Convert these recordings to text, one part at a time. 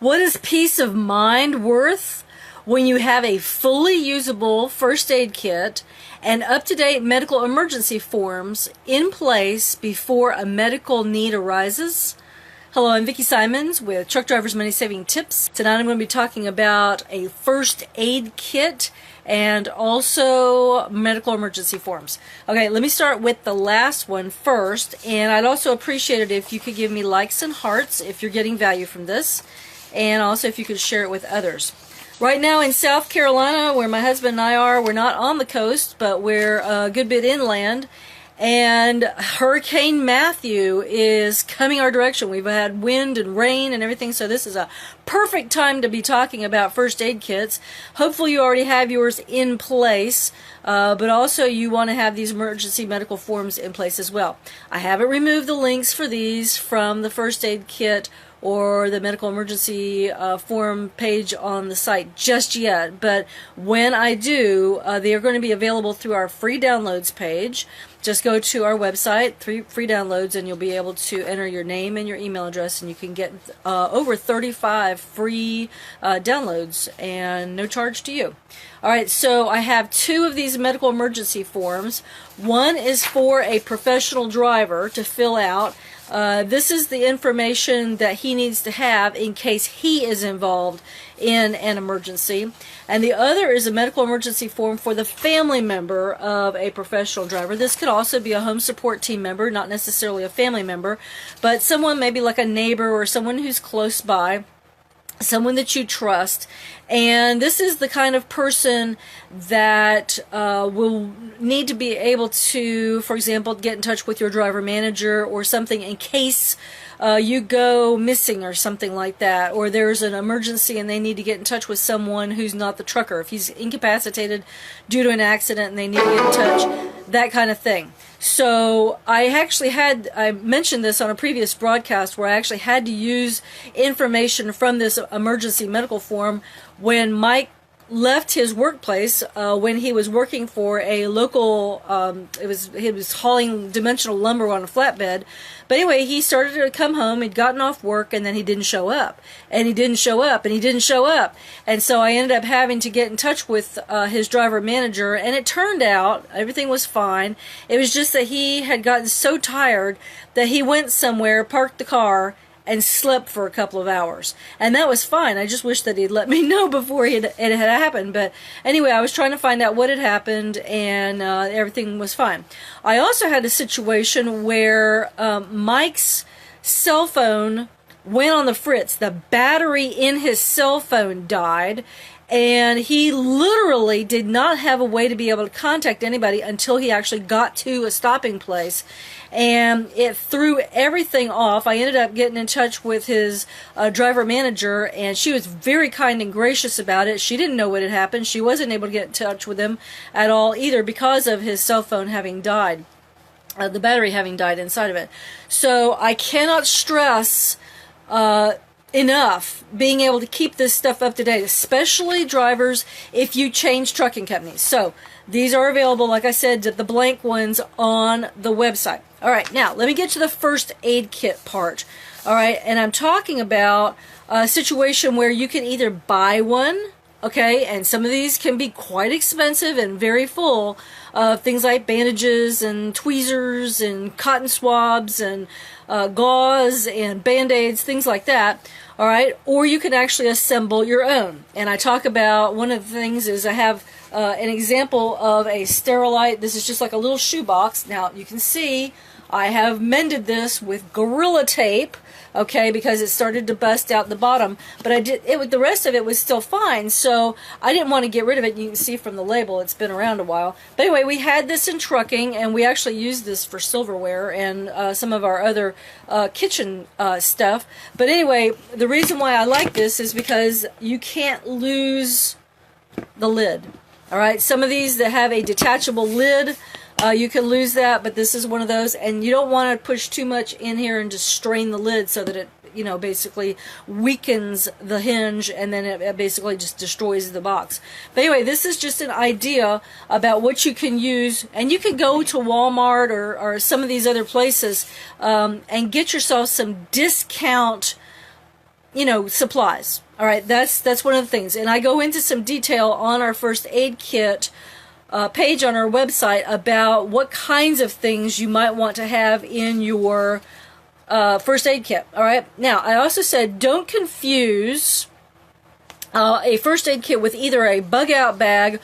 What is peace of mind worth when you have a fully usable first aid kit and up-to-date medical emergency forms in place before a medical need arises? Hello, I'm Vicki Simons with Truck Drivers Money Saving Tips. Tonight I'm going to be talking about a first aid kit and also medical emergency forms. Okay, let me start with the last one first, and I'd also appreciate it if you could give me likes and hearts if you're getting value from this, and also if you could share it with others. Right now in South Carolina, where my husband and I are, we're not on the coast, but we're a good bit inland, and Hurricane Matthew is coming our direction. We've had wind and rain and everything, so this is a perfect time to be talking about first aid kits. Hopefully you already have yours in place, but also you want to have these emergency medical forms in place as well. I haven't removed the links for these from the first aid kit or the medical emergency form page on the site just yet, but when I do, they are going to be available through our free downloads page. Just go to our website, free downloads, and you'll be able to enter your name and your email address, and you can get over 35 free downloads and no charge to you. Alright, so I have two of these medical emergency forms. One is for a professional driver to fill out. This is the information that he needs to have in case he is involved in an emergency. And the other is a medical emergency form for the family member of a professional driver. This could also be a home support team member, not necessarily a family member, but someone maybe like a neighbor or someone who's close by, someone that you trust. And this is the kind of person that will need to be able to, for example, get in touch with your driver manager or something in case you go missing or something like that, or there's an emergency and they need to get in touch with someone who's not the trucker. If he's incapacitated due to an accident and they need to get in touch, that kind of thing. So I mentioned this on a previous broadcast where I actually had to use information from this emergency medical form when Mike left his workplace when he was working for a local, he was hauling dimensional lumber on a flatbed. But anyway, he started to come home, he'd gotten off work, and then he didn't show up. And he didn't show up, and he didn't show up. And so I ended up having to get in touch with his driver manager, and it turned out everything was fine. It was just that he had gotten so tired that he went somewhere, parked the car, and slept for a couple of hours. And that was fine. I just wish that he'd let me know before it had happened. But anyway, I was trying to find out what had happened, and everything was fine. I also had a situation where Mike's cell phone went on the fritz. The battery in his cell phone died, and he literally did not have a way to be able to contact anybody until he actually got to a stopping place. And it threw everything off. I ended up getting in touch with his driver manager, and she was very kind and gracious about it. She didn't know what had happened. She wasn't able to get in touch with him at all either because of his cell phone having died, the battery having died inside of it. So I cannot stress enough being able to keep this stuff up to date, especially drivers if you change trucking companies. So these are available, like I said, the blank ones on the website. All right, now let me get to the first aid kit part. All right, and I'm talking about a situation where you can either buy one, okay, and some of these can be quite expensive and very full of things like bandages and tweezers and cotton swabs and gauze and band-aids, things like that. All right, or you can actually assemble your own. And I talk about, one of the things is I have an example of a Sterilite. This is just like a little shoebox. Now you can see I have mended this with Gorilla Tape, okay, because it started to bust out the bottom. But the rest of it was still fine, so I didn't want to get rid of it. You can see from the label it's been around a while. But anyway, we had this in trucking, and we actually used this for silverware and some of our other kitchen stuff. But anyway, the reason why I like this is because you can't lose the lid. All right, some of these that have a detachable lid, you can lose that, but this is one of those, and you don't want to push too much in here and just strain the lid so that it, basically weakens the hinge, and then it basically just destroys the box. But anyway, this is just an idea about what you can use, and you can go to Walmart or some of these other places and get yourself some discount supplies. All right, that's one of the things. And I go into some detail on our first aid kit page on our website about what kinds of things you might want to have in your first aid kit. All right. Now, I also said don't confuse a first aid kit with either a bug out bag,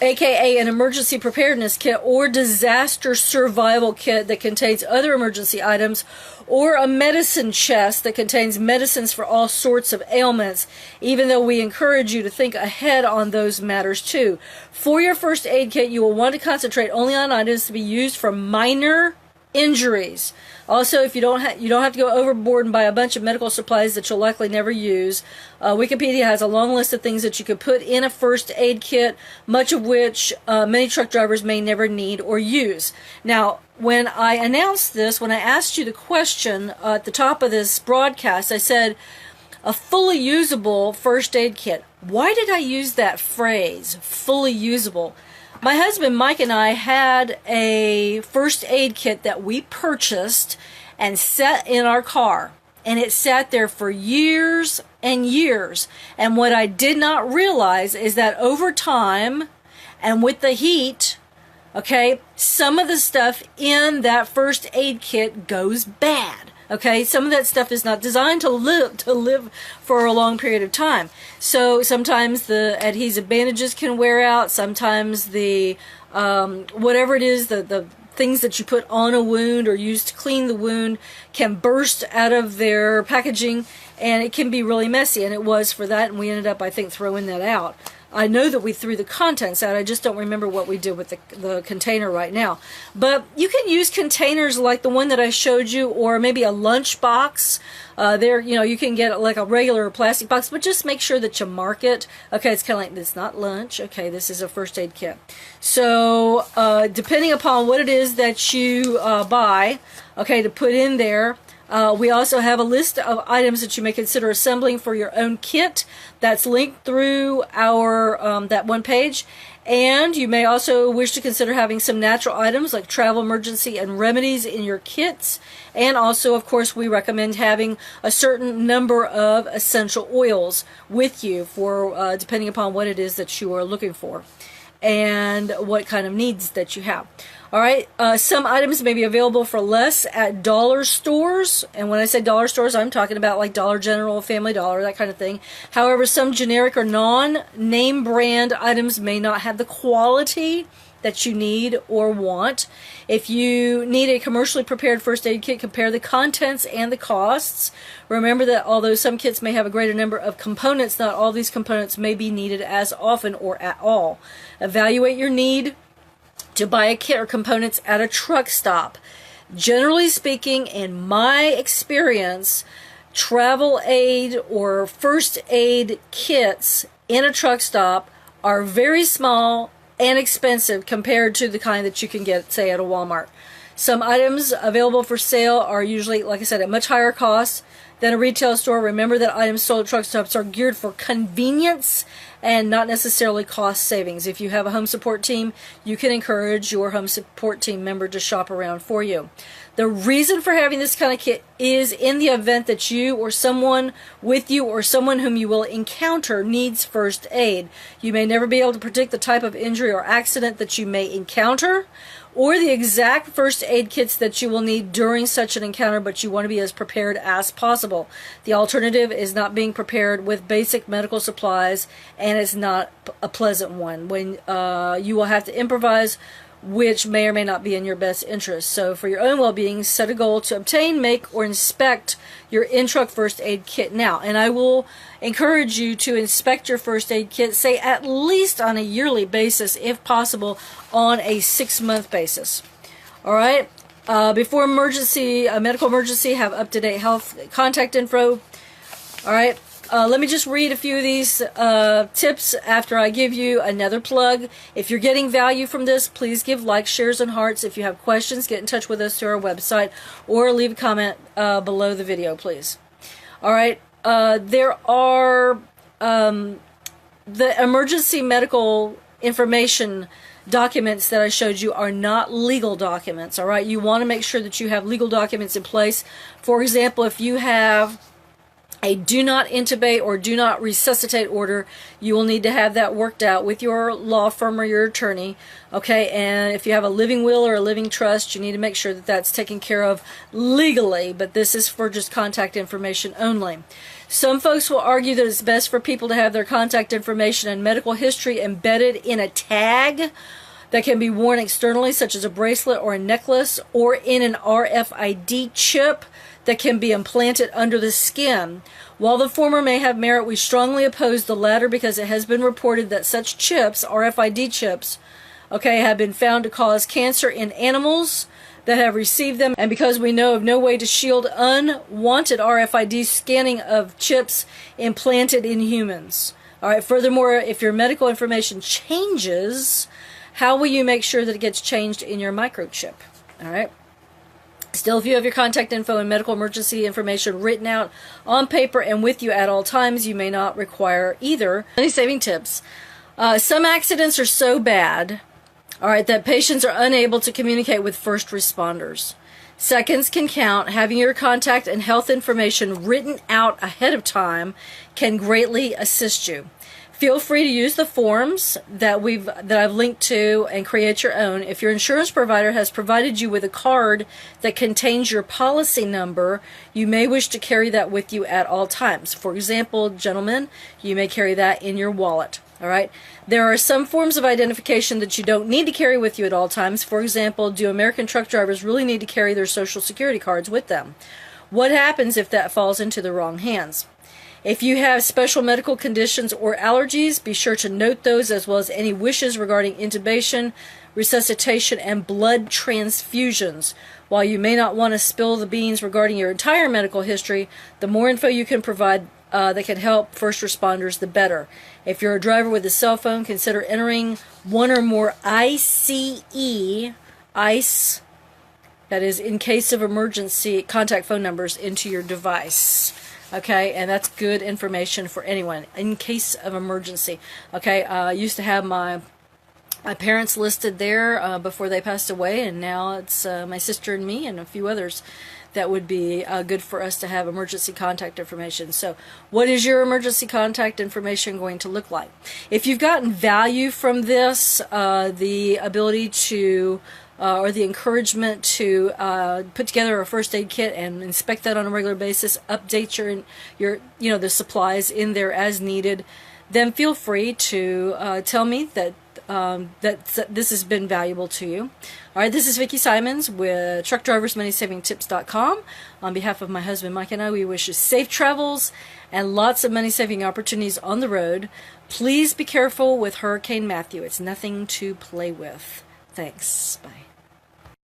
aka an emergency preparedness kit, or disaster survival kit that contains other emergency items, or a medicine chest that contains medicines for all sorts of ailments, even though we encourage you to think ahead on those matters too. For your first aid kit, you will want to concentrate only on items to be used for minor injuries. Also, if you don't have to go overboard and buy a bunch of medical supplies that you'll likely never use. Wikipedia has a long list of things that you could put in a first aid kit, much of which many truck drivers may never need or use. Now, when I announced this, when I asked you the question at the top of this broadcast, I said, a fully usable first aid kit. Why did I use that phrase, fully usable? My husband Mike and I had a first aid kit that we purchased and set in our car. And it sat there for years and years. And what I did not realize is that over time and with the heat, okay, some of the stuff in that first aid kit goes bad. Okay, some of that stuff is not designed to live for a long period of time. So sometimes the adhesive bandages can wear out. Sometimes the whatever it is, the things that you put on a wound or use to clean the wound can burst out of their packaging, and it can be really messy. And it was for that, and we ended up, I think, throwing that out. I know that we threw the contents out. I just don't remember what we did with the container right now. But you can use containers like the one that I showed you, or maybe a lunch box. You can get like a regular plastic box, but just make sure that you mark it. Okay, it's kind of like, it's not lunch. Okay, this is a first aid kit. So depending upon what it is that you buy, okay, to put in there, we also have a list of items that you may consider assembling for your own kit. That's linked through our that one page. And you may also wish to consider having some natural items like travel emergency and remedies in your kits. And also, of course, we recommend having a certain number of essential oils with you for depending upon what it is that you are looking for and what kind of needs that you have. All right, some items may be available for less at dollar stores. And when I say dollar stores, I'm talking about like Dollar General, Family Dollar, that kind of thing. However, some generic or non-name brand items may not have the quality that you need or want. If you need a commercially prepared first aid kit, compare the contents and the costs. Remember that although some kits may have a greater number of components, not all these components may be needed as often or at all. Evaluate your need to buy a kit or components at a truck stop. Generally speaking, in my experience, travel aid or first aid kits in a truck stop are very small and expensive compared to the kind that you can get, say, at a Walmart. Some items available for sale are usually, like I said, at much higher costs than a retail store. Remember that items sold at truck stops are geared for convenience and not necessarily cost savings. If you have a home support team, you can encourage your home support team member to shop around for you. The reason for having this kind of kit is in the event that you or someone with you or someone whom you will encounter needs first aid. You may never be able to predict the type of injury or accident that you may encounter or the exact first aid kits that you will need during such an encounter, but you want to be as prepared as possible. The alternative is not being prepared with basic medical supplies, and it's not a pleasant one when you will have to improvise, which may or may not be in your best interest. So for your own well-being, set a goal to obtain, make, or inspect your in-truck first aid kit now. And I will encourage you to inspect your first aid kit, say at least on a yearly basis, if possible, on a 6-month basis. All right? Before a medical emergency, have up-to-date health contact info. All right? Let me just read a few of these tips after I give you another plug. If you're getting value from this, please give likes, shares, and hearts. If you have questions, get in touch with us through our website or leave a comment below the video, please. All right. There are the emergency medical information documents that I showed you are not legal documents. All right. You want to make sure that you have legal documents in place. For example, if you have a do not intubate or do not resuscitate order. You will need to have that worked out with your law firm or your attorney. Okay, and if you have a living will or a living trust, you need to make sure that that's taken care of legally, but this is for just contact information only. Some folks will argue that it's best for people to have their contact information and medical history embedded in a tag that can be worn externally, such as a bracelet or a necklace, or in an RFID chip that can be implanted under the skin. While the former may have merit, we strongly oppose the latter because it has been reported that such chips, RFID chips, have been found to cause cancer in animals that have received them, and because we know of no way to shield unwanted RFID scanning of chips implanted in humans. All right. Furthermore, if your medical information changes, how will you make sure that it gets changed in your microchip? All right. Still, if you have your contact info and medical emergency information written out on paper and with you at all times, you may not require either. Money-saving tips. Some accidents are so bad, all right, that patients are unable to communicate with first responders. Seconds can count. Having your contact and health information written out ahead of time can greatly assist you. Feel free to use the forms that I've linked to and create your own. If your insurance provider has provided you with a card that contains your policy number, you may wish to carry that with you at all times. For example, gentlemen, you may carry that in your wallet. All right. There are some forms of identification that you don't need to carry with you at all times. For example, do American truck drivers really need to carry their Social Security cards with them? What happens if that falls into the wrong hands? If you have special medical conditions or allergies, be sure to note those, as well as any wishes regarding intubation, resuscitation, and blood transfusions. While you may not want to spill the beans regarding your entire medical history, the more info you can provide that can help first responders, the better. If you're a driver with a cell phone, consider entering one or more ICE, that is in case of emergency, contact phone numbers into your device. Okay, and that's good information for anyone in case of emergency. Okay, I used to have my parents listed there before they passed away, and now it's my sister and me and a few others that would be good for us to have emergency contact information. So what is your emergency contact information going to look like? If you've gotten value from this, the ability to or the encouragement to put together a first aid kit and inspect that on a regular basis, update your the supplies in there as needed, then feel free to tell me that this has been valuable to you. All right, this is Vicki Simons with TruckDriversMoneySavingTips.com. On behalf of my husband Mike and I, we wish you safe travels and lots of money-saving opportunities on the road. Please be careful with Hurricane Matthew. It's nothing to play with. Thanks. Bye.